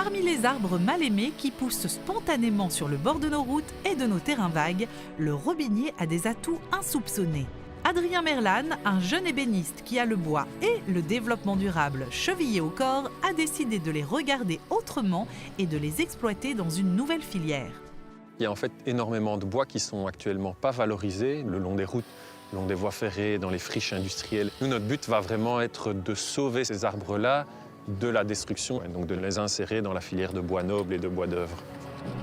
Parmi les arbres mal aimés qui poussent spontanément sur le bord de nos routes et de nos terrains vagues, le robinier a des atouts insoupçonnés. Adrien Merlan, un jeune ébéniste qui a le bois et le développement durable chevillés au corps, a décidé de les regarder autrement et de les exploiter dans une nouvelle filière. Il y a en fait énormément de bois qui sont actuellement pas valorisés le long des routes, le long des voies ferrées, dans les friches industrielles. Nous, notre but va vraiment être de sauver ces arbres-là de la destruction et donc de les insérer dans la filière de bois noble et de bois d'œuvre.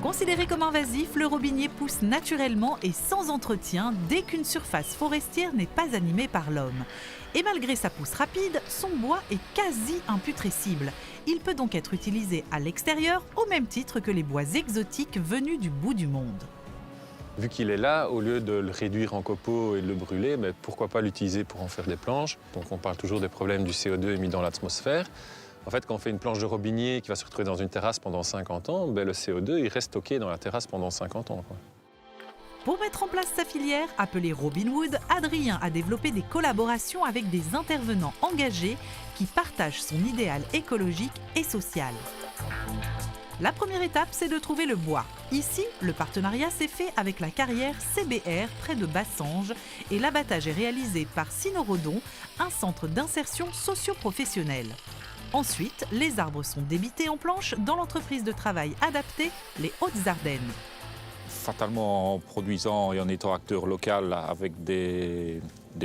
Considéré comme invasif, le robinier pousse naturellement et sans entretien dès qu'une surface forestière n'est pas animée par l'homme. Et malgré sa pousse rapide, son bois est quasi imputrescible. Il peut donc être utilisé à l'extérieur au même titre que les bois exotiques venus du bout du monde. Vu qu'il est là, au lieu de le réduire en copeaux et de le brûler, pourquoi pas l'utiliser pour en faire des planches? Donc on parle toujours des problèmes du CO2 émis dans l'atmosphère. En fait, quand on fait une planche de robinier qui va se retrouver dans une terrasse pendant 50 ans, le CO2 il reste stocké dans la terrasse pendant 50 ans. Pour mettre en place sa filière, appelée Robin Wood, Adrien a développé des collaborations avec des intervenants engagés qui partagent son idéal écologique et social. La première étape, c'est de trouver le bois. Ici, le partenariat s'est fait avec la carrière CBR près de Bassange et l'abattage est réalisé par Sinorodon, un centre d'insertion socio-professionnelle. Ensuite, les arbres sont débités en planches dans l'entreprise de travail adaptée, les Hautes-Ardennes. Fatalement, en produisant et en étant acteur local avec des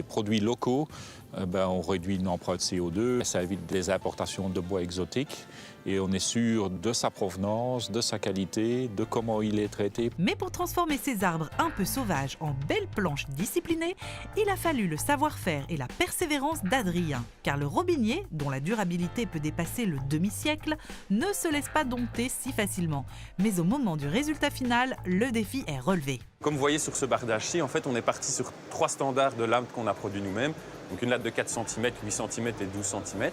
produits locaux, on réduit l'empreinte CO2, ça évite des importations de bois exotiques et on est sûr de sa provenance, de sa qualité, de comment il est traité. Mais pour transformer ces arbres un peu sauvages en belles planches disciplinées, il a fallu le savoir-faire et la persévérance d'Adrien. Car le robinier, dont la durabilité peut dépasser le demi-siècle, ne se laisse pas dompter si facilement. Mais au moment du résultat final, le défi est relevé. Comme vous voyez sur ce bardage-ci, en fait, on est parti sur 3 standards de lattes qu'on a produits nous-mêmes. Donc une latte de 4 cm, 8 cm et 12 cm.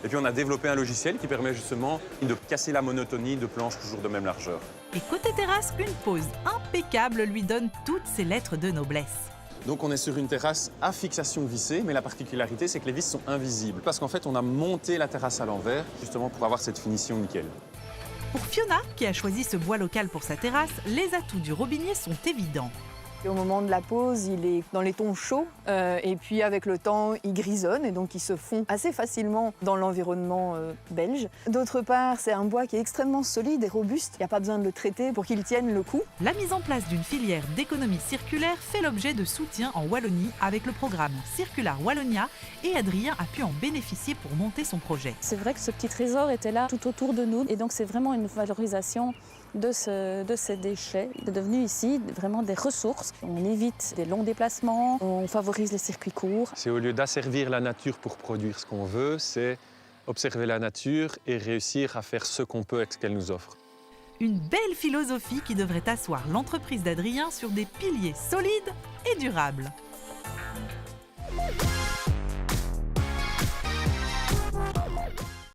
Et puis on a développé un logiciel qui permet justement de casser la monotonie de planches toujours de même largeur. Et côté terrasse, une pose impeccable lui donne toutes ses lettres de noblesse. Donc on est sur une terrasse à fixation vissée, mais la particularité c'est que les vis sont invisibles. Parce qu'en fait on a monté la terrasse à l'envers, justement pour avoir cette finition nickel. Pour Fiona, qui a choisi ce bois local pour sa terrasse, les atouts du robinier sont évidents. Et au moment de la pose, il est dans les tons chauds et puis avec le temps, il grisonne et donc il se fond assez facilement dans l'environnement belge. D'autre part, c'est un bois qui est extrêmement solide et robuste. Il n'y a pas besoin de le traiter pour qu'il tienne le coup. La mise en place d'une filière d'économie circulaire fait l'objet de soutien en Wallonie avec le programme Circular Wallonia et Adrien a pu en bénéficier pour monter son projet. C'est vrai que ce petit trésor était là tout autour de nous et donc c'est vraiment une valorisation de ces déchets. Il est devenu ici vraiment des ressources. On évite des longs déplacements, on favorise les circuits courts. C'est au lieu d'asservir la nature pour produire ce qu'on veut, c'est observer la nature et réussir à faire ce qu'on peut avec ce qu'elle nous offre. Une belle philosophie qui devrait asseoir l'entreprise d'Adrien sur des piliers solides et durables.